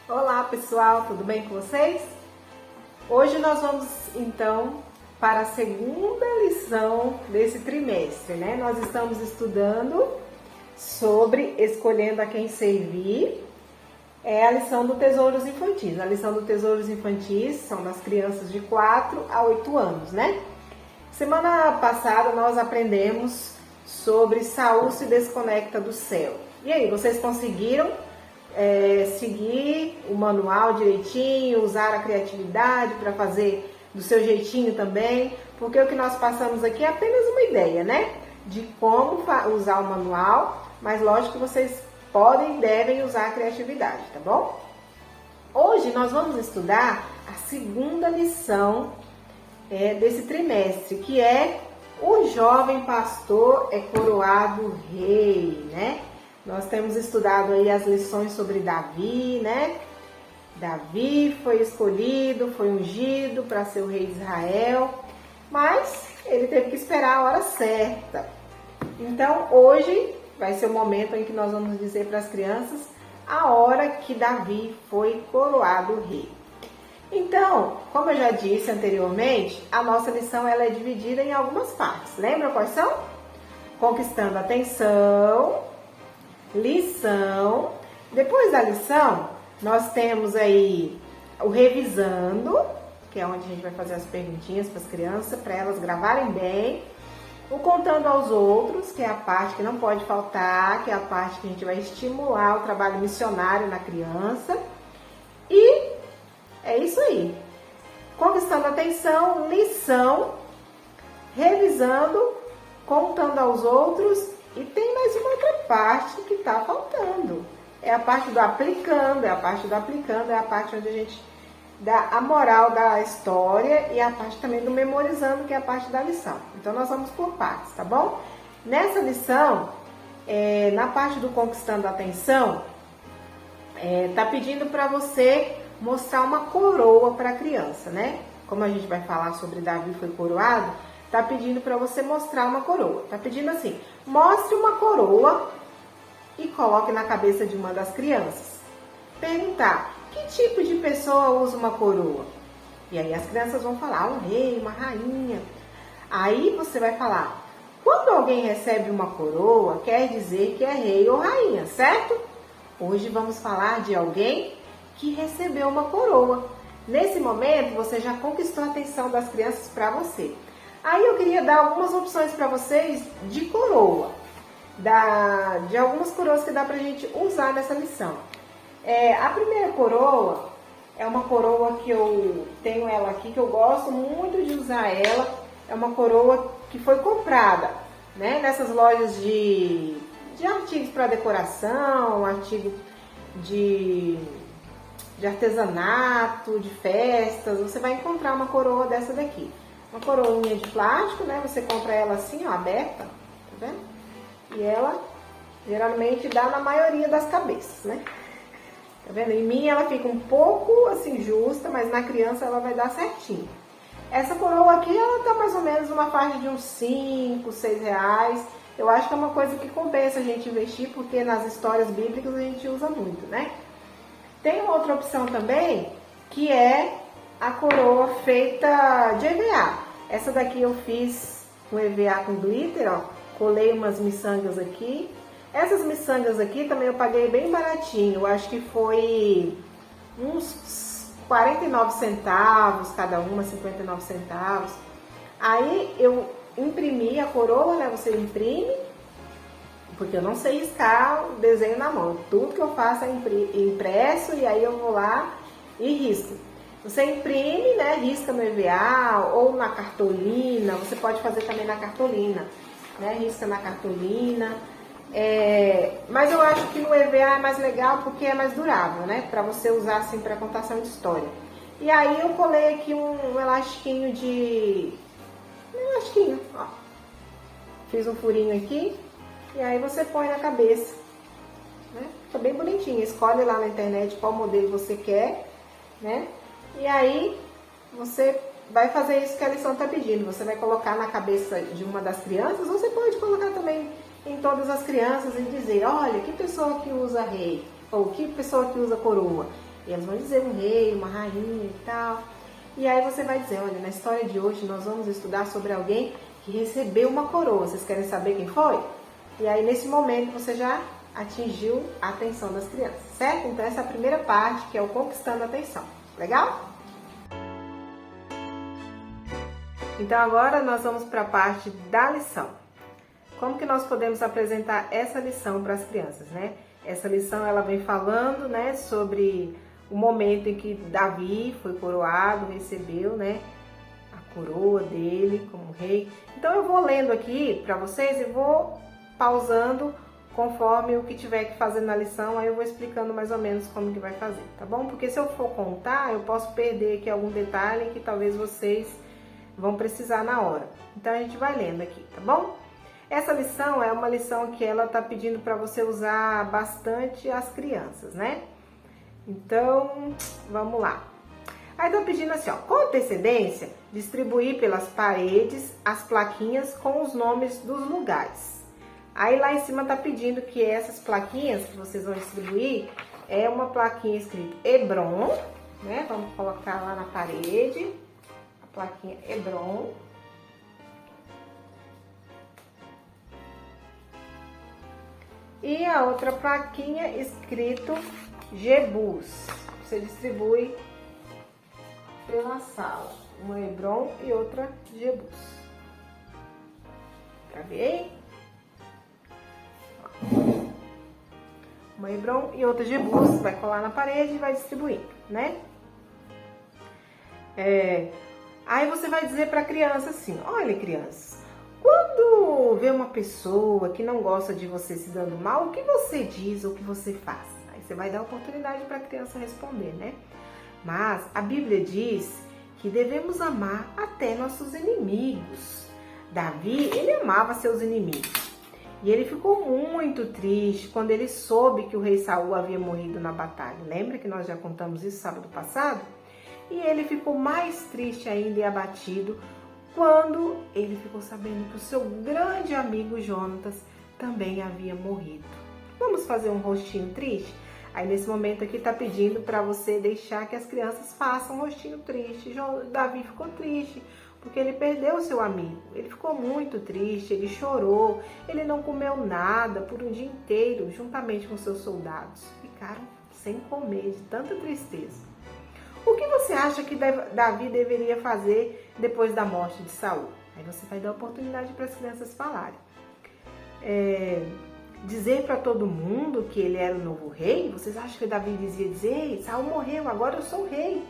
Olá pessoal, tudo bem com vocês? Hoje nós vamos então para a segunda lição desse trimestre, né? Nós estamos estudando sobre escolhendo a quem servir. É a lição do Tesouros Infantis. A lição do Tesouros Infantis são das crianças de 4 a 8 anos, né? Semana passada nós aprendemos sobre Saul se desconecta do céu. E aí, vocês conseguiram seguir o manual direitinho, usar a criatividade para fazer do seu jeitinho também? Porque o que nós passamos aqui é apenas uma ideia, né? De como usar o manual, mas lógico que vocês podem e devem usar a criatividade, tá bom? Hoje nós vamos estudar a segunda lição desse trimestre, que é o jovem pastor é coroado rei, né? Nós temos estudado aí as lições sobre Davi, né? Davi foi escolhido, foi ungido para ser o rei de Israel, mas ele teve que esperar a hora certa. Então, hoje vai ser o momento em que nós vamos dizer para as crianças a hora que Davi foi coroado rei. Então, como eu já disse anteriormente, a nossa lição ela é dividida em algumas partes. Lembra quais são? Conquistando a atenção, lição. Depois da lição, nós temos aí o revisando, que é onde a gente vai fazer as perguntinhas para as crianças, para elas gravarem bem. O contando aos outros, que é a parte que não pode faltar, que é a parte que a gente vai estimular o trabalho missionário na criança. E é isso aí. Conquistando a atenção, lição, revisando, contando aos outros. E tem mais uma outra parte que está faltando. É a parte do aplicando, é a parte onde a gente dá a moral da história e a parte também do memorizando, que é a parte da lição. Então nós vamos por partes, tá bom? Nessa lição, na parte do conquistando a atenção, tá pedindo para você mostrar uma coroa para a criança, né? Como a gente vai falar sobre Davi foi coroado, tá pedindo para você mostrar uma coroa. Tá pedindo assim, mostre uma coroa e coloque na cabeça de uma das crianças. Perguntar, que tipo de pessoa usa uma coroa? E aí as crianças vão falar, um rei, uma rainha. Aí você vai falar, quando alguém recebe uma coroa, quer dizer que é rei ou rainha, certo? Hoje vamos falar de alguém que recebeu uma coroa. Nesse momento, você já conquistou a atenção das crianças para você. Aí eu queria dar algumas opções para vocês de coroa, de algumas coroas que dá para a gente usar nessa lição. A primeira coroa é uma coroa que eu tenho ela aqui, que eu gosto muito de usar ela. É uma coroa que foi comprada, né, nessas lojas de artigos para decoração, artigo de artesanato, de festas. Você vai encontrar uma coroa dessa daqui. Uma coroinha de plástico, né? Você compra ela assim, ó, aberta, tá vendo? E ela geralmente dá na maioria das cabeças, né? Tá vendo? Em mim ela fica um pouco assim justa, mas na criança ela vai dar certinho. Essa coroa aqui, ela tá mais ou menos numa faixa de uns 5, 6 reais. Eu acho que é uma coisa que compensa a gente investir, porque nas histórias bíblicas a gente usa muito, né? Tem uma outra opção também, que é a coroa feita de EVA. Essa daqui eu fiz com EVA com glitter, ó. Colei umas miçangas aqui. Essas miçangas aqui também eu paguei bem baratinho. Eu acho que foi uns 49 centavos cada uma, 59 centavos. Aí eu imprimi a coroa, né? Você imprime, porque eu não sei riscar o desenho na mão. Tudo que eu faço é impresso e aí eu vou lá e risco. Você imprime, né, risca no EVA ou na cartolina. Você pode fazer também na cartolina, né, risca na cartolina. Mas eu acho que no EVA é mais legal porque é mais durável, né, para você usar assim para contação de história. E aí eu colei aqui um elastiquinho ó. Fiz um furinho aqui e aí você põe na cabeça, né? Fica bem bonitinho. Escolhe lá na internet qual modelo você quer, né? E aí você vai fazer isso que a lição está pedindo. Você vai colocar na cabeça de uma das crianças, você pode colocar também em todas as crianças e dizer, olha, que pessoa que usa rei, ou que pessoa que usa coroa. E eles vão dizer um rei, uma rainha e tal. E aí você vai dizer, olha, na história de hoje nós vamos estudar sobre alguém que recebeu uma coroa. Vocês querem saber quem foi? E aí nesse momento você já atingiu a atenção das crianças, certo? Então essa é a primeira parte, que é o conquistando a atenção. Legal? Então agora nós vamos para a parte da lição. Como que nós podemos apresentar essa lição para as crianças, né? Essa lição ela vem falando, né, sobre o momento em que Davi foi coroado, recebeu, né, a coroa dele como rei. Então eu vou lendo aqui para vocês e vou pausando conforme o que tiver que fazer na lição, aí eu vou explicando mais ou menos como que vai fazer, tá bom? Porque se eu for contar, eu posso perder aqui algum detalhe que talvez vocês vão precisar na hora. Então a gente vai lendo aqui, tá bom? Essa lição é uma lição que ela tá pedindo para você usar bastante as crianças, né? Então, vamos lá. Aí tá pedindo assim, ó, com antecedência, distribuir pelas paredes as plaquinhas com os nomes dos lugares. Aí lá em cima tá pedindo que essas plaquinhas que vocês vão distribuir é uma plaquinha escrita Hebron, né? Vamos colocar lá na parede a plaquinha Hebron. E a outra plaquinha escrito Jebus. Você distribui pela sala. Uma Hebron e outra Jebus. Gravei? Uma Hebron e outra Jebus. Vai colar na parede e vai distribuir, né? Aí você vai dizer para a criança assim, olha criança, quando vê uma pessoa que não gosta de você se dando mal, o que você diz ou o que você faz? Aí você vai dar oportunidade para a criança responder, né? Mas a Bíblia diz que devemos amar até nossos inimigos. Davi, ele amava seus inimigos. E ele ficou muito triste quando ele soube que o rei Saul havia morrido na batalha. Lembra que nós já contamos isso sábado passado? E ele ficou mais triste ainda e abatido quando ele ficou sabendo que o seu grande amigo Jonatas também havia morrido. Vamos fazer um rostinho triste? Aí nesse momento aqui tá pedindo para você deixar que as crianças façam um rostinho triste. Davi ficou triste porque ele perdeu o seu amigo. Ele ficou muito triste, ele chorou, ele não comeu nada por um dia inteiro, juntamente com seus soldados. Ficaram sem comer, de tanta tristeza. O que você acha que Davi deveria fazer depois da morte de Saul? Aí você vai dar oportunidade para as crianças falarem. Dizer para todo mundo que ele era o novo rei? Vocês acham que Davi dizia dizer, Saul morreu, agora eu sou rei?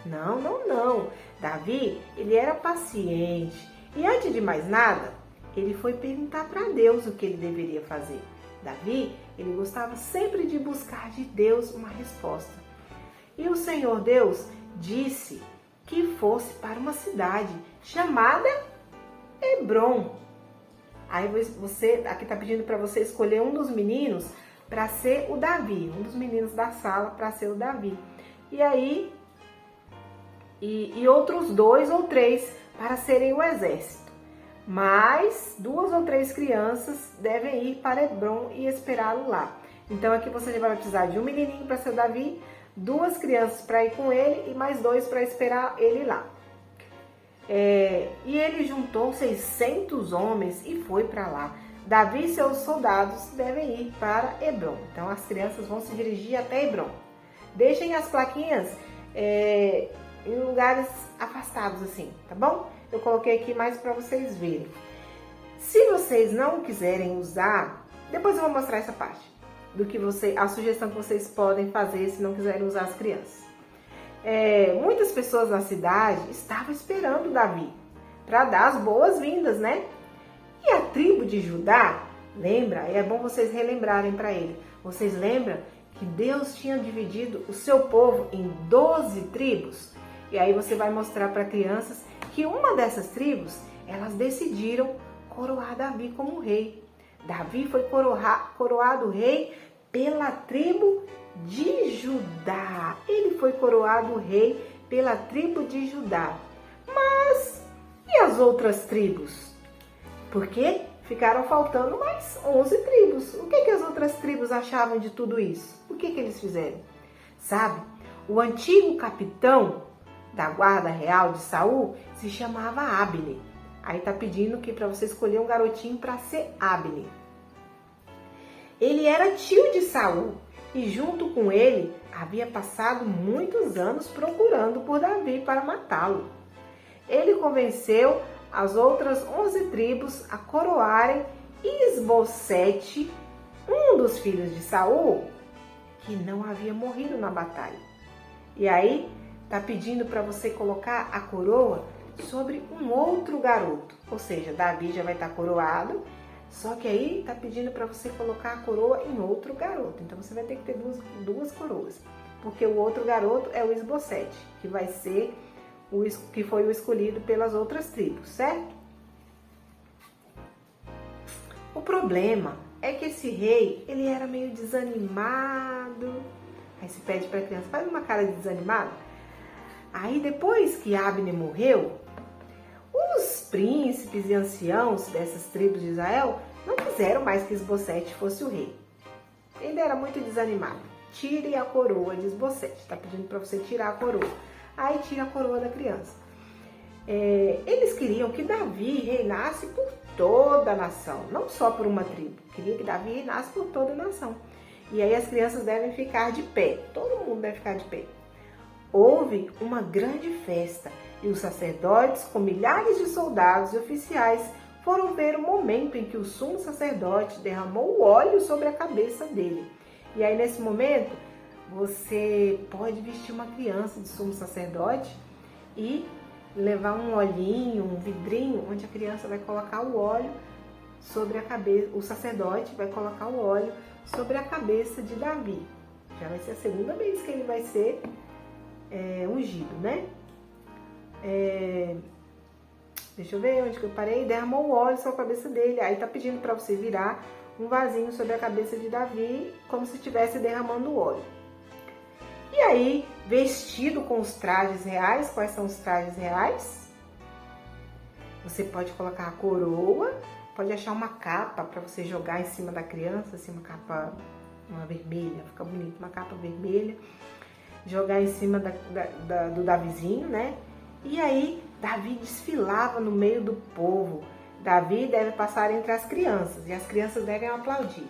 Não, não, não. Davi, ele era paciente. E antes de mais nada, ele foi perguntar para Deus o que ele deveria fazer. Davi, ele gostava sempre de buscar de Deus uma resposta. E o Senhor Deus disse que fosse para uma cidade chamada Hebron. Aí você, aqui está pedindo para você escolher um dos meninos para ser o Davi, um dos meninos da sala para ser o Davi. E aí, e outros 2 ou 3 para serem o exército. Mas 2 ou 3 crianças devem ir para Hebron e esperá-lo lá. Então aqui você vai precisar de um menininho para ser o Davi, 2 crianças para ir com ele e mais 2 para esperar ele lá. E ele juntou 600 homens e foi para lá. Davi e seus soldados devem ir para Hebron. Então as crianças vão se dirigir até Hebron. Deixem as plaquinhas em lugares afastados assim, tá bom? Eu coloquei aqui mais para vocês verem. Se vocês não quiserem usar, depois eu vou mostrar essa parte a sugestão que vocês podem fazer se não quiserem usar as crianças. Muitas pessoas na cidade estavam esperando Davi para dar as boas-vindas, né? E a tribo de Judá, lembra? É bom vocês relembrarem para ele. Vocês lembram que Deus tinha dividido o seu povo em 12 tribos? E aí você vai mostrar para crianças que uma dessas tribos, elas decidiram coroar Davi como rei. Davi foi coroado rei pela tribo de Judá. Ele foi coroado rei pela tribo de Judá. Mas e as outras tribos? Porque ficaram faltando mais 11 tribos. O que as outras tribos achavam de tudo isso? O que eles fizeram? Sabe? O antigo capitão da guarda real de Saul se chamava Abner. Aí tá pedindo que para você escolher um garotinho para ser Abner. Ele era tio de Saul e junto com ele havia passado muitos anos procurando por Davi para matá-lo. Ele convenceu as outras 11 tribos a coroarem Isbosete, um dos filhos de Saul, que não havia morrido na batalha. E aí tá pedindo para você colocar a coroa sobre um outro garoto. Ou seja, Davi já vai estar coroado, só que aí tá pedindo para você colocar a coroa em outro garoto. Então você vai ter que ter duas coroas, porque o outro garoto é o Isbosete, que vai ser que foi o escolhido pelas outras tribos, certo? O problema é que esse rei, ele era meio desanimado. Aí se pede para a criança, faz uma cara de desanimado. Aí depois que Abner morreu, os príncipes e anciãos dessas tribos de Israel não quiseram mais que Isbosete fosse o rei. Ele era muito desanimado. Tire a coroa de Isbosete. Está pedindo para você tirar a coroa. Aí tira a coroa da criança. Eles queriam que Davi reinasse por toda a nação, não só por uma tribo. Queria que Davi reinasse por toda a nação. E aí as crianças devem ficar de pé. Todo mundo deve ficar de pé. Houve uma grande festa e os sacerdotes, com milhares de soldados e oficiais, foram ver o momento em que o sumo sacerdote derramou o óleo sobre a cabeça dele. E aí nesse momento, você pode vestir uma criança de sumo sacerdote e levar um olhinho, um vidrinho, onde a criança vai colocar o óleo sobre a cabeça, o sacerdote vai colocar o óleo sobre a cabeça de Davi. Já vai ser a segunda vez que ele vai ser ungido, né? Deixa eu ver onde que eu parei. Derramou o óleo sobre a cabeça dele. Aí tá pedindo para você virar um vasinho sobre a cabeça de Davi, como se estivesse derramando óleo. E aí, vestido com os trajes reais, quais são os trajes reais? Você pode colocar a coroa, pode achar uma capa para você jogar em cima da criança, assim, uma vermelha, fica bonito, uma capa vermelha, jogar em cima do Davizinho, né? E aí, Davi desfilava no meio do povo. Davi deve passar entre as crianças e as crianças devem aplaudir.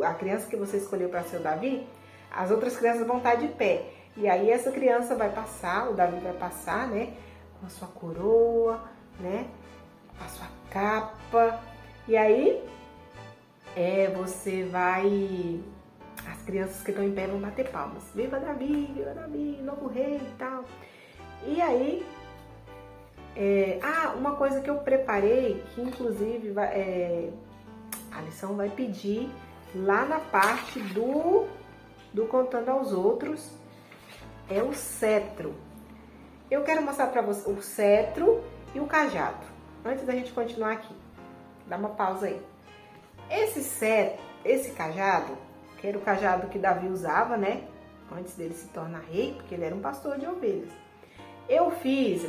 A criança que você escolheu para ser o Davi, as outras crianças vão estar de pé. E aí essa criança vai passar, o Davi vai passar, né? Com a sua coroa, né? Com a sua capa. E aí você vai... As crianças que estão em pé vão bater palmas. Viva Davi, novo rei e tal. E aí... uma coisa que eu preparei, que inclusive a lição vai pedir lá na parte do Contando aos Outros, é o cetro. Eu quero mostrar para você o cetro e o cajado. Antes da gente continuar aqui, dá uma pausa aí. Esse cajado, que era o cajado que Davi usava, né? Antes dele se tornar rei, porque ele era um pastor de ovelhas. Eu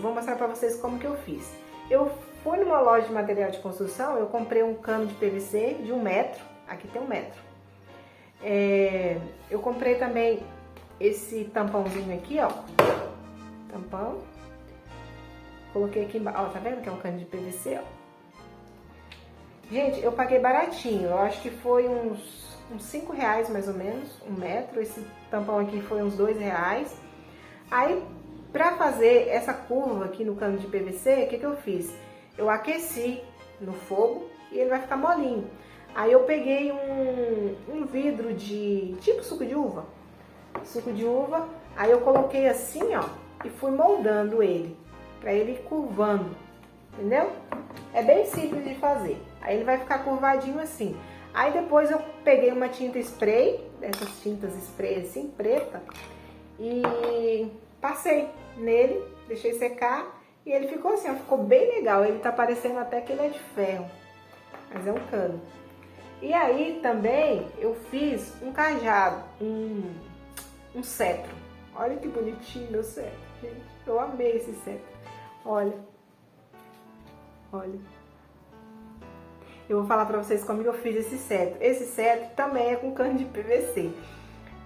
vou mostrar para vocês como que eu fiz. Eu fui numa loja de material de construção, eu comprei um cano de PVC de 1 metro. Aqui tem 1 metro. Eu comprei também esse tampãozinho aqui, ó. Tampão. Coloquei aqui embaixo, ó, tá vendo que é um cano de PVC, ó. Gente, eu paguei baratinho. Eu acho que foi uns R$5 mais ou menos, 1 metro. Esse tampão aqui foi uns R$2. Aí, pra fazer essa curva aqui no cano de PVC, o que eu fiz? Eu aqueci no fogo e ele vai ficar molinho. Aí eu peguei um vidro de tipo suco de uva. Aí eu coloquei assim, ó, e fui moldando ele, pra ele ir curvando, entendeu? É bem simples de fazer. Aí ele vai ficar curvadinho assim. Aí depois eu peguei uma tinta spray, dessas tintas spray assim, preta, e passei nele, deixei secar e ele ficou assim, ó, ficou bem legal. Ele tá parecendo até que ele é de ferro, mas é um cano. E aí também eu fiz um cajado, um cetro. Olha que bonitinho meu cetro, gente. Eu amei esse cetro. Olha. Eu vou falar pra vocês como eu fiz esse cetro. Esse cetro também é com cano de PVC.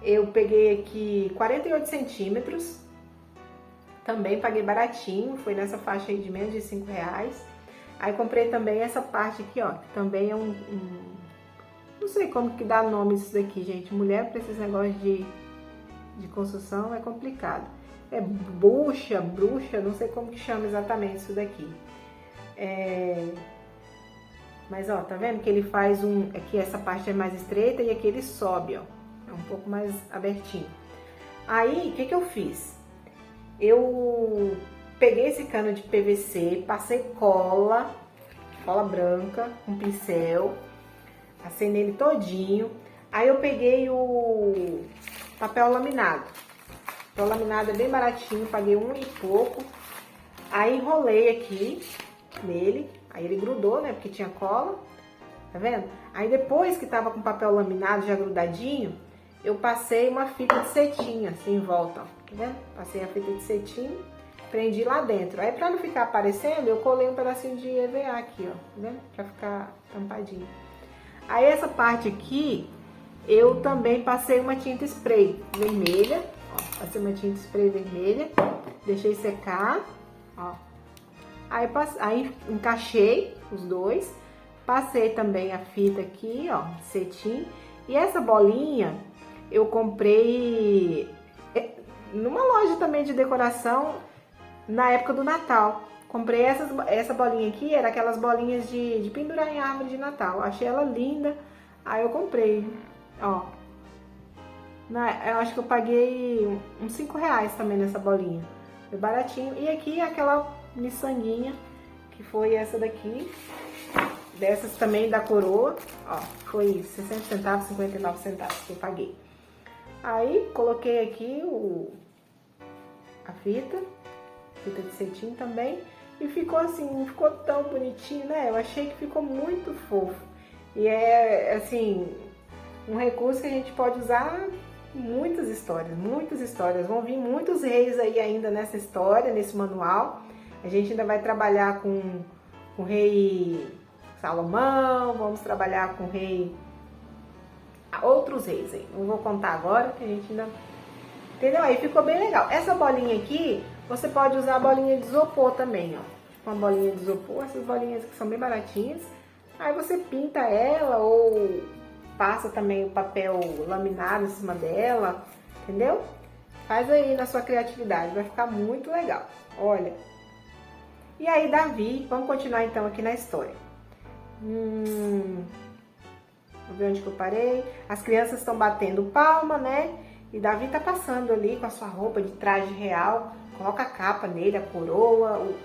eu peguei aqui 48 centímetros, também paguei baratinho, foi nessa faixa aí de menos de R$5. Aí comprei também essa parte aqui, ó, que também é não sei como que dá nome isso daqui, gente. Mulher pra esses negócios de construção é complicado. É bruxa, não sei como que chama exatamente isso daqui. Mas ó, tá vendo que ele faz aqui essa parte é mais estreita e aqui ele sobe, ó. É um pouco mais abertinho. Aí, o que eu fiz? Eu peguei esse cano de PVC, passei cola branca, um pincel, passei nele todinho. Aí eu peguei o papel laminado. O papel laminado é bem baratinho, paguei R$1 e pouco. Aí enrolei aqui nele, aí ele grudou, né, porque tinha cola, tá vendo? Aí depois que tava com o papel laminado já grudadinho, eu passei uma fita de cetim assim em volta, ó, tá vendo? Passei a fita de cetim, prendi lá dentro. Aí pra não ficar aparecendo, eu colei um pedacinho de EVA aqui, ó, tá vendo? Pra ficar tampadinho. Aí essa parte aqui, eu também passei uma tinta spray vermelha, ó, passei uma tinta spray vermelha, deixei secar, ó. Aí encaixei os dois, passei também a fita aqui, ó, cetim, e essa bolinha eu comprei numa loja também de decoração na época do Natal. Comprei essa bolinha aqui, era aquelas bolinhas de pendurar em árvore de Natal. Achei ela linda, aí eu comprei, ó. Eu acho que eu paguei uns R$5 também nessa bolinha. Foi baratinho. E aqui aquela miçanguinha, que foi essa daqui. Dessas também da Coroa, ó. Foi 60 centavos, 59 centavos que eu paguei. Aí coloquei aqui a fita de cetim também. E ficou assim, não ficou tão bonitinho, né? Eu achei que ficou muito fofo. E é, assim, um recurso que a gente pode usar em muitas histórias. Vão vir muitos reis aí ainda nessa história, nesse manual. A gente ainda vai trabalhar com o rei Salomão, vamos trabalhar com o rei... outros reis aí. Não vou contar agora, que a gente ainda... Entendeu? Aí ficou bem legal. Essa bolinha aqui, você pode usar a bolinha de isopor também, ó. Uma bolinha de isopor, essas bolinhas que são bem baratinhas. Aí você pinta ela ou passa também o papel laminado em cima dela, entendeu? Faz aí na sua criatividade, vai ficar muito legal. Olha. E aí, Davi, vamos continuar então aqui na história. Vou ver onde que eu parei. As crianças estão batendo palma, né? E Davi tá passando ali com a sua roupa de traje real. Coloca a capa nele, a coroa,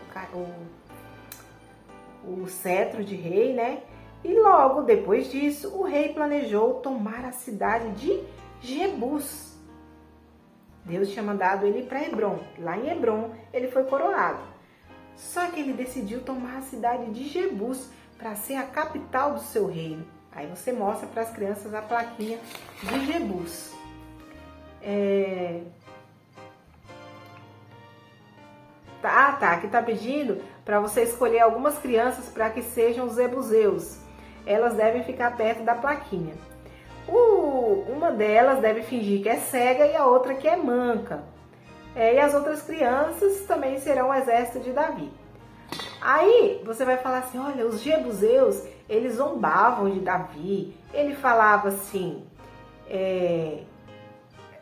o cetro de rei, né? E logo depois disso, o rei planejou tomar a cidade de Jebus. Deus tinha mandado ele para Hebrom. Lá em Hebrom, ele foi coroado. Só que ele decidiu tomar a cidade de Jebus para ser a capital do seu reino. Aí você mostra para as crianças a plaquinha de Jebus. Aqui tá pedindo para você escolher algumas crianças para que sejam os jebuseus. Elas devem ficar perto da plaquinha. Uma delas deve fingir que é cega e a outra que é manca. E as outras crianças também serão o exército de Davi. Aí você vai falar assim, olha, os jebuseus, eles zombavam de Davi. Ele falava assim,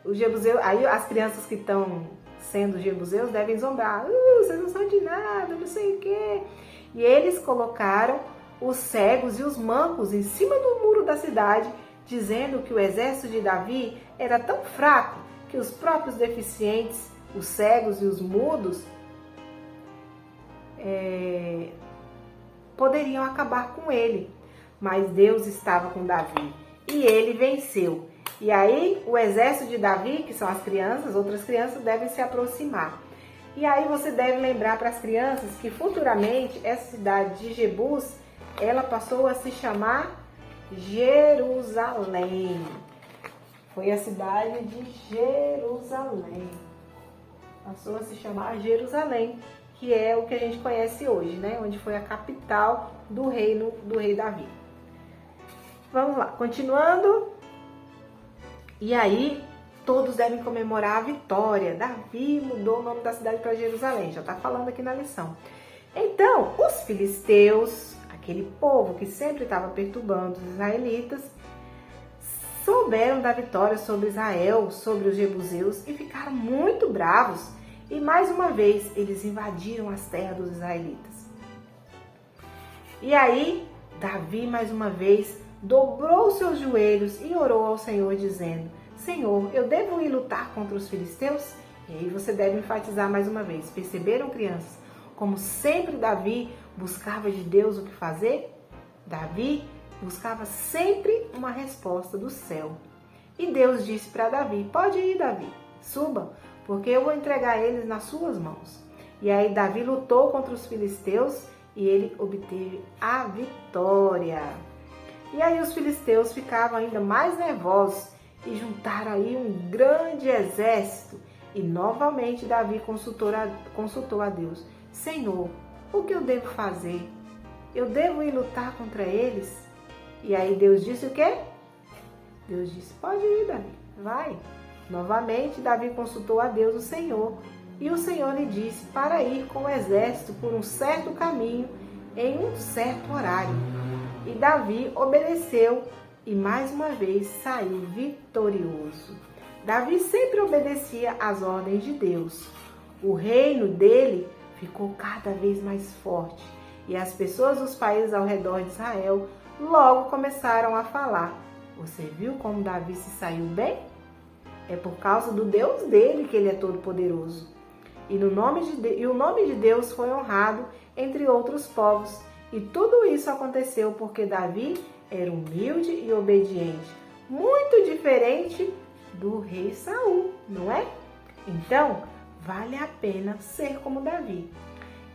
os jebuseus, aí as crianças que estão sendo jebuseus devem zombar. Vocês não são de nada, não sei o quê. E eles colocaram os cegos e os mancos em cima do muro da cidade, dizendo que o exército de Davi era tão fraco que os próprios deficientes, os cegos e os mudos, poderiam acabar com ele. Mas Deus estava com Davi e ele venceu. E aí o exército de Davi, que são as crianças, outras crianças, devem se aproximar. E aí você deve lembrar para as crianças que futuramente essa cidade de Jebus, ela passou a se chamar Jerusalém. Foi a cidade de Jerusalém. Passou a se chamar Jerusalém, que é o que a gente conhece hoje, né? Onde foi a capital do reino do rei Davi. Vamos lá, continuando. E aí, todos devem comemorar a vitória. Davi mudou o nome da cidade para Jerusalém, já está falando aqui na lição. Então, os filisteus, aquele povo que sempre estava perturbando os israelitas, souberam da vitória sobre Israel, sobre os jebuseus e ficaram muito bravos. E mais uma vez eles invadiram as terras dos israelitas. E aí, Davi mais uma vez dobrou seus joelhos e orou ao Senhor dizendo: Senhor, eu devo ir lutar contra os filisteus? E aí você deve enfatizar mais uma vez. Perceberam, crianças, como sempre Davi buscava de Deus o que fazer? Davi buscava sempre uma resposta do céu. E Deus disse para Davi: pode ir, Davi, suba, porque eu vou entregar eles nas suas mãos. E aí Davi lutou contra os filisteus e ele obteve a vitória. E aí os filisteus ficavam ainda mais nervosos e juntaram aí um grande exército. E novamente Davi consultou a Deus: Senhor, o que eu devo fazer? Eu devo ir lutar contra eles? E aí Deus disse o quê? Deus disse: pode ir, Davi, vai. Novamente Davi consultou a Deus, o Senhor, e o Senhor lhe disse para ir com o exército por um certo caminho em um certo horário. E Davi obedeceu e mais uma vez saiu vitorioso. Davi sempre obedecia às ordens de Deus. O reino dele ficou cada vez mais forte e as pessoas dos países ao redor de Israel logo começaram a falar: você viu como Davi se saiu bem? É por causa do Deus dele que ele é todo poderoso. E o nome de Deus foi honrado entre outros povos. E tudo isso aconteceu porque Davi era humilde e obediente, muito diferente do rei Saul, não é? Então, vale a pena ser como Davi.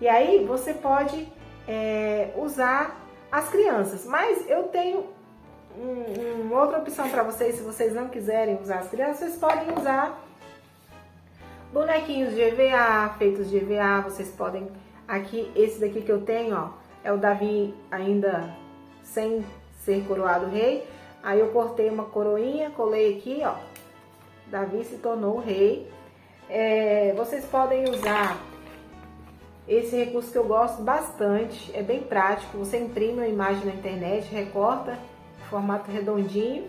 E aí você pode usar as crianças, mas eu tenho uma outra opção para vocês. Se vocês não quiserem usar as crianças, vocês podem usar bonequinhos de EVA, feitos de EVA. Vocês podem, aqui, esse daqui que eu tenho, ó, é o Davi ainda sem ser coroado rei. Aí eu cortei uma coroinha, colei aqui, ó, Davi se tornou rei. Vocês podem usar esse recurso que eu gosto bastante, é bem prático. Você imprime uma imagem na internet, recorta em formato redondinho,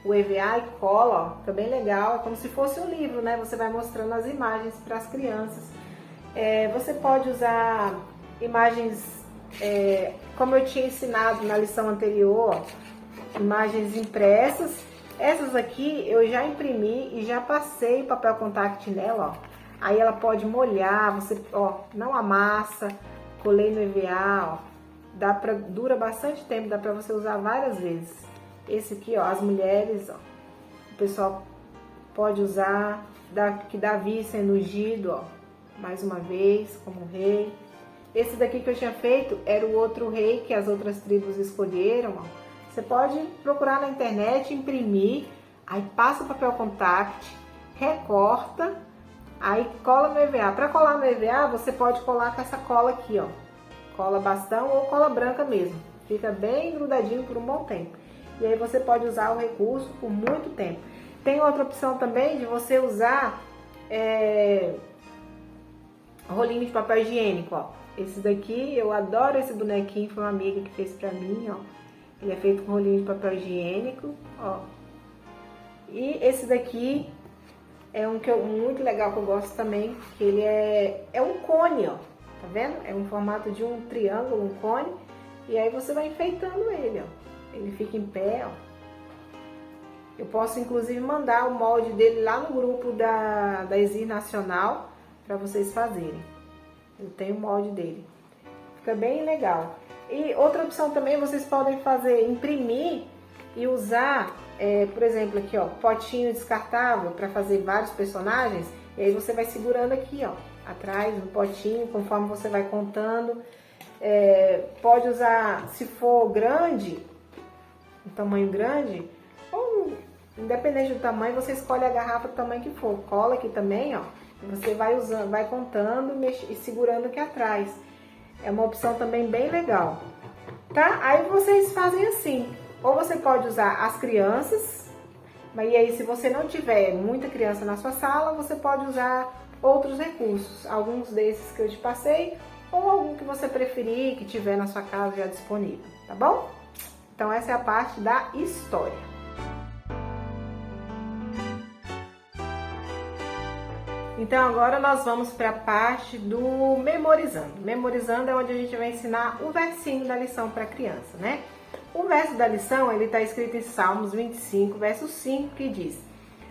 o EVA, e cola, ó, fica bem legal. É como se fosse um livro, né? Você vai mostrando as imagens para as crianças. Você pode usar imagens, como eu tinha ensinado na lição anterior, ó, imagens impressas. Essas aqui eu já imprimi e já passei papel contact nela, ó. Aí ela pode molhar, você, ó, não amassa. Colei no EVA, ó, dura bastante tempo, dá pra você usar várias vezes. Esse aqui, ó, as mulheres, ó, o pessoal pode usar, que Davi sendo ungido, ó, mais uma vez, como rei. Esse daqui que eu tinha feito era o outro rei que as outras tribos escolheram, ó. Você pode procurar na internet, imprimir, aí passa o papel contact, recorta, aí cola no EVA. Para colar no EVA, você pode colar com essa cola aqui, ó, cola bastão ou cola branca mesmo. Fica bem grudadinho por um bom tempo. E aí você pode usar o recurso por muito tempo. Tem outra opção também de você usar rolinho de papel higiênico, ó. Esse daqui, eu adoro esse bonequinho, foi uma amiga que fez pra mim, ó. Ele é feito com rolinho de papel higiênico, ó. E esse daqui é um muito legal que eu gosto também, que ele é um cone, ó. Tá vendo? É um formato de um triângulo, um cone. E aí você vai enfeitando ele, ó. Ele fica em pé, ó. Eu posso inclusive mandar o molde dele lá no grupo da Exir Nacional para vocês fazerem. Eu tenho o molde dele. Fica bem legal. E outra opção também, vocês podem fazer, imprimir e usar, por exemplo, aqui, ó, potinho descartável para fazer vários personagens. E aí você vai segurando aqui, ó, atrás do potinho, conforme você vai contando. Pode usar, se for grande, um tamanho grande, ou independente do tamanho, você escolhe a garrafa do tamanho que for. Cola aqui também, ó. E você vai usando, vai contando e segurando aqui atrás. É uma opção também bem legal, tá? Aí vocês fazem assim, ou você pode usar as crianças Mas e aí, se você não tiver muita criança na sua sala, você pode usar outros recursos, alguns desses que eu te passei, ou algum que você preferir, que tiver na sua casa já disponível, tá bom? Então essa é a parte da história. Então agora nós vamos para a parte do memorizando. Memorizando é onde a gente vai ensinar o versinho da lição para a criança, né? O verso da lição, ele está escrito em Salmos 25, verso 5, que diz: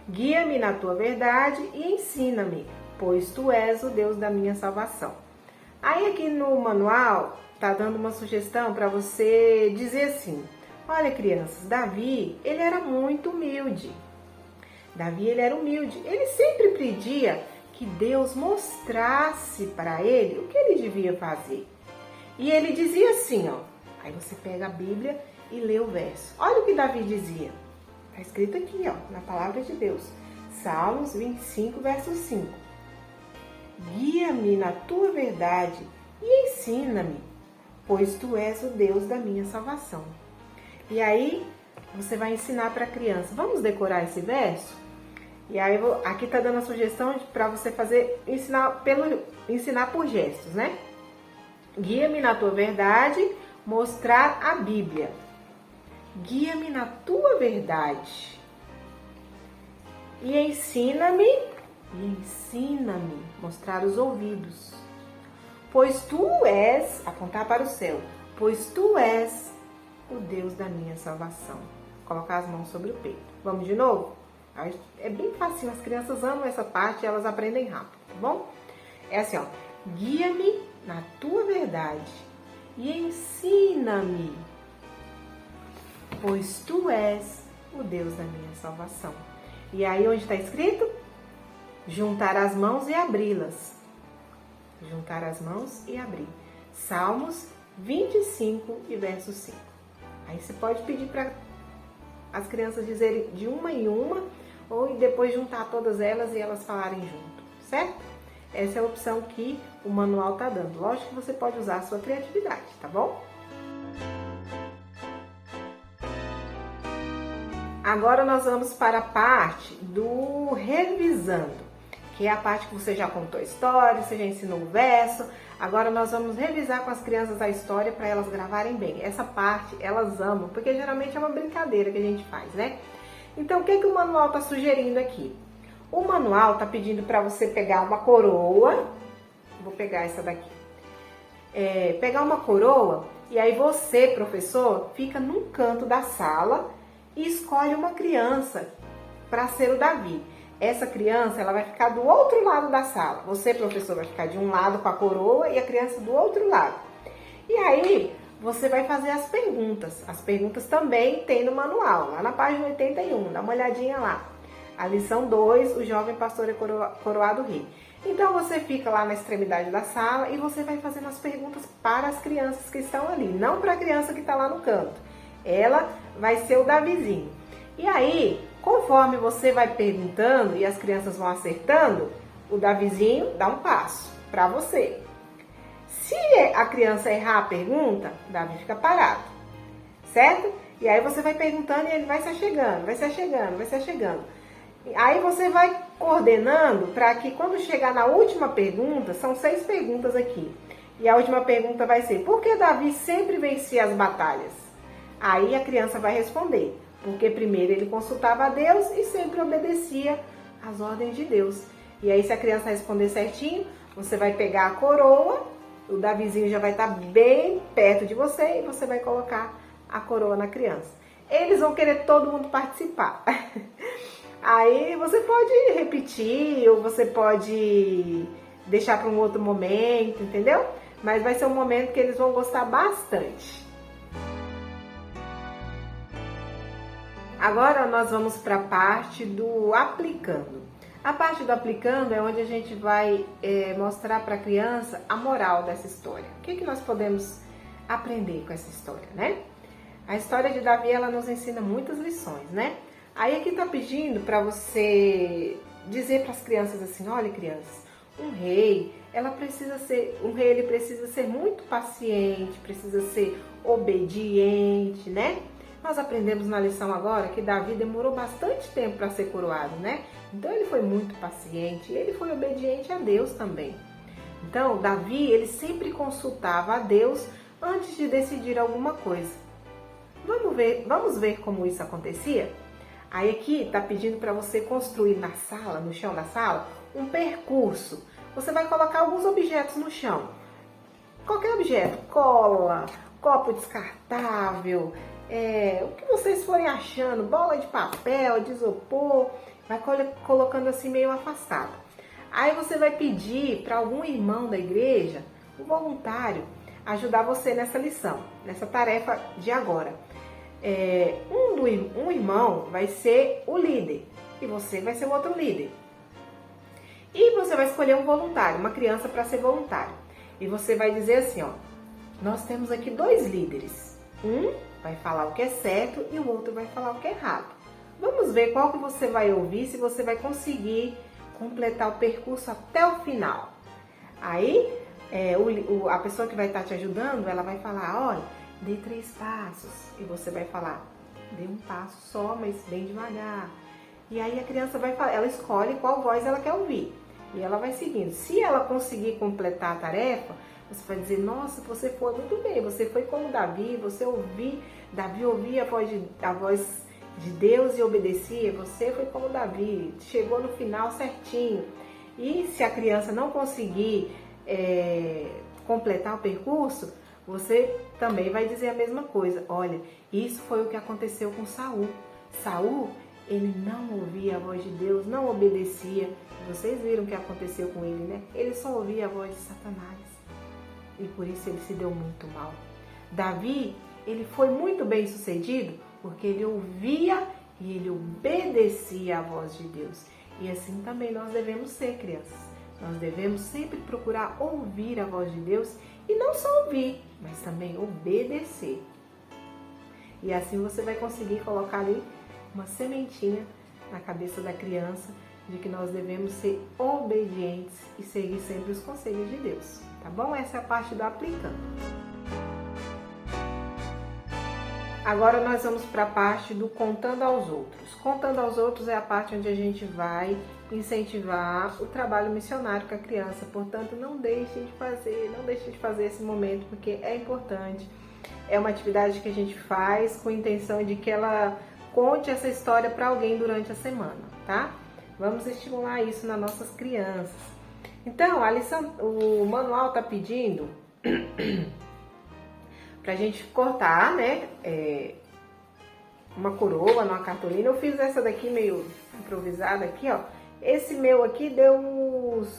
Guia-me na tua verdade e ensina-me, pois tu és o Deus da minha salvação. Aí aqui no manual tá dando uma sugestão para você dizer assim: olha, crianças, Davi, ele era muito humilde. Davi, ele era humilde. Ele sempre pedia que Deus mostrasse para ele o que ele devia fazer. E ele dizia assim, ó. Aí você pega a Bíblia e lê o verso. Olha o que Davi dizia. Está escrito aqui, ó, na palavra de Deus. Salmos 25, verso 5. Guia-me na tua verdade e ensina-me, pois tu és o Deus da minha salvação. E aí, você vai ensinar para a criança. Vamos decorar esse verso? E aí, aqui está dando a sugestão para você fazer, ensinar por gestos, né? Guia-me na tua verdade, mostrar a Bíblia. Guia-me na tua verdade. E ensina-me, mostrar os ouvidos. Pois tu és, apontar para o céu, pois tu és o Deus da minha salvação. Colocar as mãos sobre o peito. Vamos de novo? É bem fácil, as crianças amam essa parte, elas aprendem rápido, tá bom? É assim, ó. Guia-me na tua verdade e ensina-me, pois tu és o Deus da minha salvação. E aí onde está escrito? Juntar as mãos e abri-las. Juntar as mãos e abrir. Salmos 25 e verso 5. Aí você pode pedir para as crianças dizerem de uma em uma, ou depois juntar todas elas e elas falarem junto, certo? Essa é a opção que o manual está dando. Lógico que você pode usar a sua criatividade, tá bom? Agora nós vamos para a parte do revisando, que é a parte que você já contou a história, você já ensinou o verso. Agora nós vamos revisar com as crianças a história para elas gravarem bem. Essa parte elas amam, porque geralmente é uma brincadeira que a gente faz, né? Então o que o manual está sugerindo aqui? O manual está pedindo para você pegar uma coroa, vou pegar essa daqui, pegar uma coroa e aí você, professor, fica num canto da sala e escolhe uma criança para ser o Davi. Essa criança, ela vai ficar do outro lado da sala. Você, professor, vai ficar de um lado com a coroa e a criança do outro lado. E aí, você vai fazer as perguntas. As perguntas também tem no manual, lá na página 81. Dá uma olhadinha lá. A lição 2, o jovem pastor é coroado rei. Então, você fica lá na extremidade da sala e você vai fazendo as perguntas para as crianças que estão ali. Não para a criança que está lá no canto. Ela vai ser o Davizinho. E aí, conforme você vai perguntando e as crianças vão acertando, o Davizinho dá um passo para você. Se a criança errar a pergunta, o Davi fica parado, certo? E aí você vai perguntando e ele vai se achegando, vai se achegando, vai se achegando. Aí você vai coordenando para que quando chegar na última pergunta, são 6 perguntas aqui. E a última pergunta vai ser: por que Davi sempre vencia as batalhas? Aí a criança vai responder: porque primeiro ele consultava a Deus e sempre obedecia às ordens de Deus. E aí, se a criança responder certinho, você vai pegar a coroa, o Davizinho já vai estar bem perto de você e você vai colocar a coroa na criança. Eles vão querer todo mundo participar. Aí você pode repetir ou você pode deixar para um outro momento, entendeu? Mas vai ser um momento que eles vão gostar bastante. Agora nós vamos para a parte do aplicando. A parte do aplicando é onde a gente vai mostrar para a criança a moral dessa história. O que nós podemos aprender com essa história, né? A história de Davi, ela nos ensina muitas lições, né? Aí aqui está pedindo para você dizer para as crianças assim: olha, crianças, um rei ele precisa ser muito paciente, precisa ser obediente, né? Nós aprendemos na lição agora que Davi demorou bastante tempo para ser coroado, né? Então ele foi muito paciente, ele foi obediente a Deus também. Então Davi, ele sempre consultava a Deus antes de decidir alguma coisa. Vamos ver como isso acontecia? Aí aqui está pedindo para você construir na sala, no chão da sala, um percurso. Você vai colocar alguns objetos no chão. Qualquer objeto, cola, copo descartável, o que vocês forem achando, bola de papel, de isopor, vai colocando assim meio afastado. Aí você vai pedir para algum irmão da igreja, um voluntário, ajudar você nessa lição, nessa tarefa de agora. Um irmão vai ser o líder e você vai ser o outro líder. E você vai escolher um voluntário, uma criança para ser voluntário. E você vai dizer assim, ó, nós temos aqui 2 líderes. Um vai falar o que é certo e o outro vai falar o que é errado. Vamos ver qual que você vai ouvir, se você vai conseguir completar o percurso até o final. Aí, a pessoa que vai estar te ajudando, ela vai falar, olha, dê 3 passos. E você vai falar, dê um passo só, mas bem devagar. E aí a criança vai falar, ela escolhe qual voz ela quer ouvir. E ela vai seguindo. Se ela conseguir completar a tarefa, você vai dizer, nossa, você foi muito bem, você foi como Davi, Davi ouvia a voz de Deus e obedecia, você foi como Davi, chegou no final certinho. E se a criança não conseguir completar o percurso, você também vai dizer a mesma coisa. Olha, isso foi o que aconteceu com Saul. Saul, ele não ouvia a voz de Deus, não obedecia. Vocês viram o que aconteceu com ele, né? Ele só ouvia a voz de Satanás. E por isso ele se deu muito mal. Davi, ele foi muito bem sucedido porque ele ouvia e ele obedecia à voz de Deus. E assim também nós devemos ser, crianças. Nós devemos sempre procurar ouvir a voz de Deus e não só ouvir, mas também obedecer. E assim você vai conseguir colocar ali uma sementinha na cabeça da criança de que nós devemos ser obedientes e seguir sempre os conselhos de Deus, tá bom? Essa é a parte do aplicando. Agora nós vamos para a parte do contando aos outros. Contando aos outros é a parte onde a gente vai incentivar o trabalho missionário com a criança. Portanto, não deixe de fazer esse momento, porque é importante. É uma atividade que a gente faz com a intenção de que ela conte essa história para alguém durante a semana, tá? Vamos estimular isso nas nossas crianças. Então, o manual está pedindo pra gente cortar, né, uma coroa numa cartolina. Eu fiz essa daqui meio improvisada aqui, ó. Esse meu aqui deu uns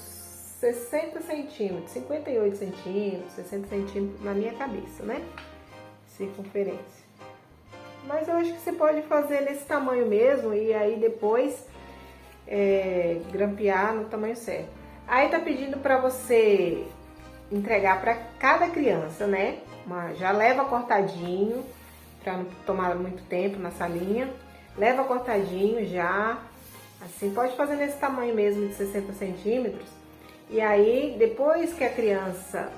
60 centímetros, 58 centímetros, 60 centímetros na minha cabeça, né? Circunferência. Mas eu acho que você pode fazer nesse tamanho mesmo e aí depois grampear no tamanho certo. Aí tá pedindo pra você entregar para cada criança, né? Já leva cortadinho, para não tomar muito tempo na salinha. Leva cortadinho já, assim, pode fazer nesse tamanho mesmo de 60 centímetros. E aí, depois que a criança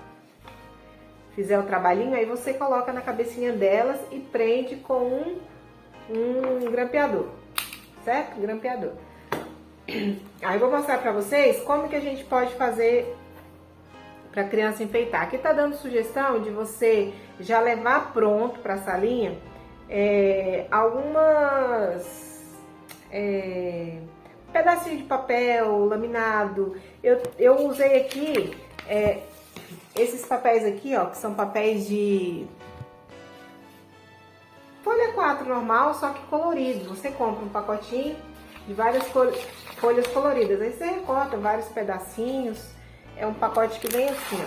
fizer o trabalhinho, aí você coloca na cabecinha delas e prende com um grampeador, certo? Grampeador. Aí eu vou mostrar para vocês como que a gente pode fazer para a criança enfeitar. Aqui tá dando sugestão de você já levar pronto para a salinha algumas pedacinhos de papel laminado. Eu usei aqui esses papéis aqui, ó, que são papéis de folha 4 normal, só que colorido. Você compra um pacotinho de várias folhas coloridas, aí você recorta vários pedacinhos. É um pacote que vem assim, ó.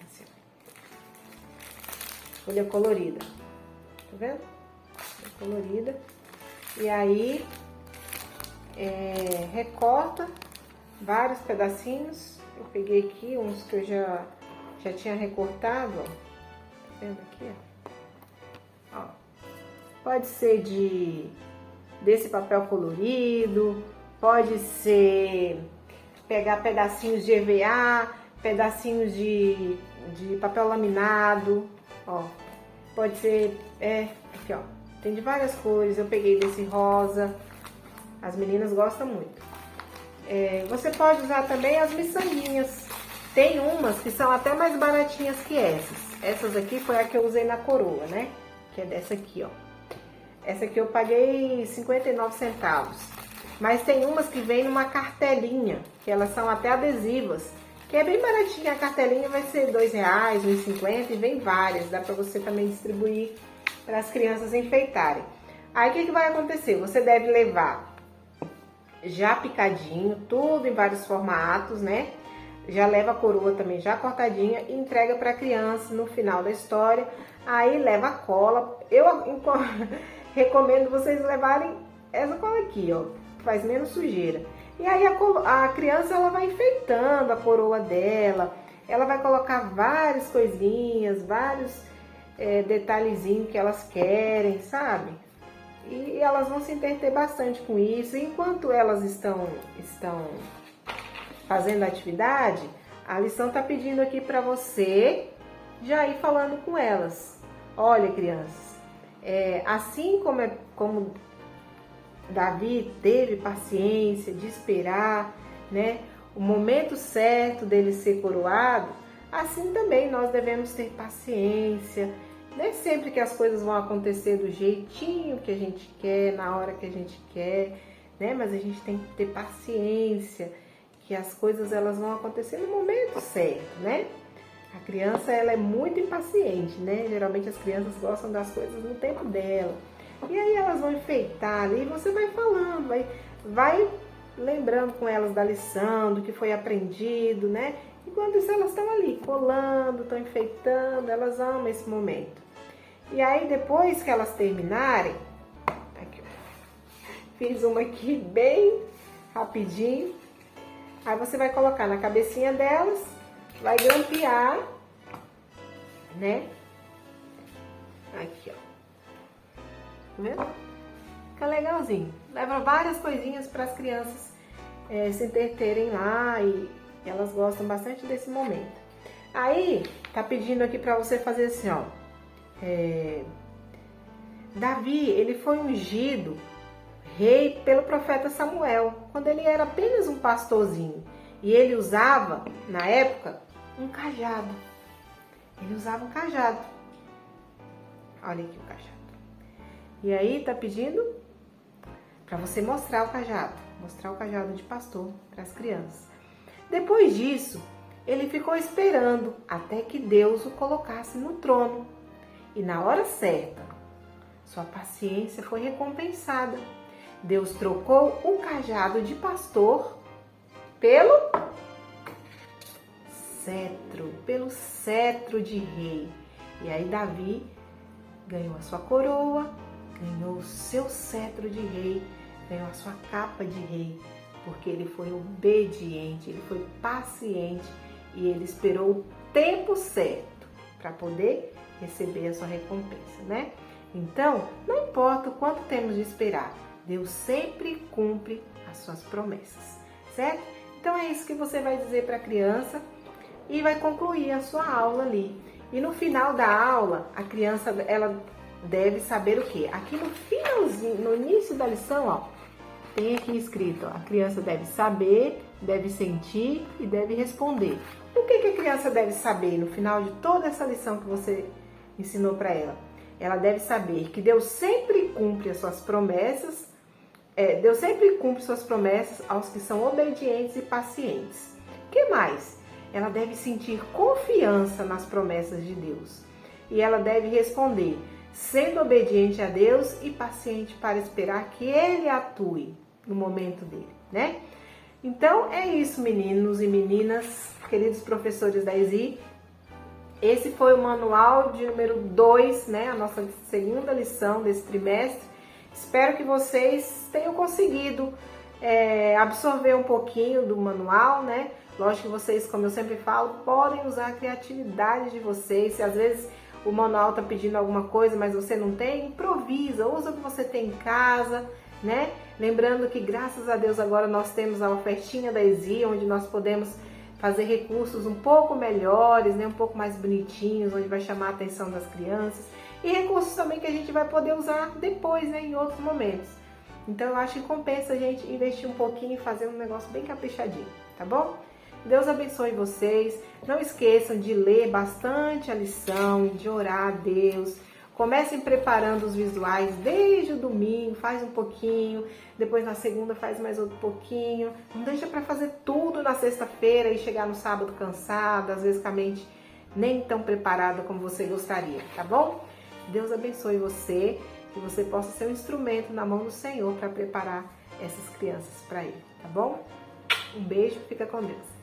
Assim, folha colorida. Tá vendo? Folha colorida. E aí, recorta vários pedacinhos. Eu peguei aqui uns que eu já tinha recortado, ó. Tá vendo aqui, ó? Pode ser desse papel colorido, pode ser pegar pedacinhos de EVA, pedacinhos de papel laminado, ó. pode ser, aqui ó, tem de várias cores, eu peguei desse rosa, as meninas gostam muito. Você pode usar também as miçanguinhas, tem umas que são até mais baratinhas que essas aqui foi a que eu usei na coroa, né, que é dessa aqui ó, essa aqui eu paguei 59 centavos, mas tem umas que vem numa cartelinha, que elas são até adesivas, que é bem baratinha, a cartelinha vai ser R$2, R$1,50 e vem várias, dá pra você também distribuir para as crianças enfeitarem. Aí o que vai acontecer? Você deve levar já picadinho, tudo em vários formatos, né? Já leva a coroa também já cortadinha e entrega para a criança no final da história. Aí leva a cola. Eu recomendo vocês levarem essa cola aqui, ó, faz menos sujeira. E aí a criança ela vai enfeitando a coroa dela, ela vai colocar várias coisinhas, vários detalhezinhos que elas querem, sabe? E elas vão se entreter bastante com isso. E enquanto elas estão fazendo a atividade, a lição está pedindo aqui para você já ir falando com elas. Olha, crianças, assim como Davi teve paciência de esperar, né, o momento certo dele ser coroado, assim também nós devemos ter paciência. Não é sempre que as coisas vão acontecer do jeitinho que a gente quer, na hora que a gente quer, né? Mas a gente tem que ter paciência, que as coisas elas vão acontecer no momento certo, né? A criança ela é muito impaciente, né? Geralmente as crianças gostam das coisas no tempo dela. E aí elas vão enfeitar ali, você vai falando, vai lembrando com elas da lição, do que foi aprendido, né? Enquanto isso elas estão ali colando, estão enfeitando, elas amam esse momento. E aí depois que elas terminarem, aqui, fiz uma aqui bem rapidinho, aí você vai colocar na cabecinha delas, vai grampear, né? Aqui, ó. Tá vendo? Fica legalzinho. Leva várias coisinhas para as crianças se entreterem lá e elas gostam bastante desse momento. Aí, tá pedindo aqui para você fazer assim, ó. Davi, ele foi ungido rei pelo profeta Samuel, quando ele era apenas um pastorzinho. E ele usava, na época, um cajado. Ele usava um cajado. Olha aqui o cajado. E aí tá pedindo para você mostrar o cajado de pastor para as crianças. Depois disso, ele ficou esperando até que Deus o colocasse no trono. E na hora certa, sua paciência foi recompensada. Deus trocou o cajado de pastor pelo cetro de rei. E aí Davi ganhou a sua coroa, ganhou o seu cetro de rei, ganhou a sua capa de rei, porque ele foi obediente, ele foi paciente e ele esperou o tempo certo para poder receber a sua recompensa, né? Então, não importa o quanto temos de esperar, Deus sempre cumpre as suas promessas, certo? Então é isso que você vai dizer para a criança e vai concluir a sua aula ali. E no final da aula, a criança ela deve saber o quê? Aqui no finalzinho, no início da lição, ó, tem aqui escrito, ó, a criança deve saber, deve sentir e deve responder. O que a criança deve saber no final de toda essa lição que você ensinou para ela? Ela deve saber que Deus sempre cumpre as suas promessas, Deus sempre cumpre suas promessas aos que são obedientes e pacientes. O que mais? Ela deve sentir confiança nas promessas de Deus. E ela deve responder, sendo obediente a Deus e paciente para esperar que Ele atue no momento dele, né? Então é isso, meninos e meninas, queridos professores da ESI. Esse foi o manual de número 2, né? A nossa segunda lição desse trimestre. Espero que vocês tenham conseguido absorver um pouquinho do manual, né? Lógico que vocês, como eu sempre falo, podem usar a criatividade de vocês. Se às vezes o manual está pedindo alguma coisa, mas você não tem, improvisa, usa o que você tem em casa, né? Lembrando que graças a Deus agora nós temos a ofertinha da ESI, onde nós podemos fazer recursos um pouco melhores, né? Um pouco mais bonitinhos, onde vai chamar a atenção das crianças. e recursos também que a gente vai poder usar depois, né, em outros momentos. Então eu acho que compensa a gente investir um pouquinho e fazer um negócio bem caprichadinho, tá bom? Deus abençoe vocês. Não esqueçam de ler bastante a lição, de orar a Deus. Comecem preparando os visuais desde o domingo, faz um pouquinho, depois na segunda faz mais outro pouquinho. Não deixa para fazer tudo na sexta-feira e chegar no sábado cansado, às vezes com a mente nem tão preparada como você gostaria, tá bom? Deus abençoe você, que você possa ser um instrumento na mão do Senhor para preparar essas crianças para Ele, tá bom? Um beijo, fica com Deus.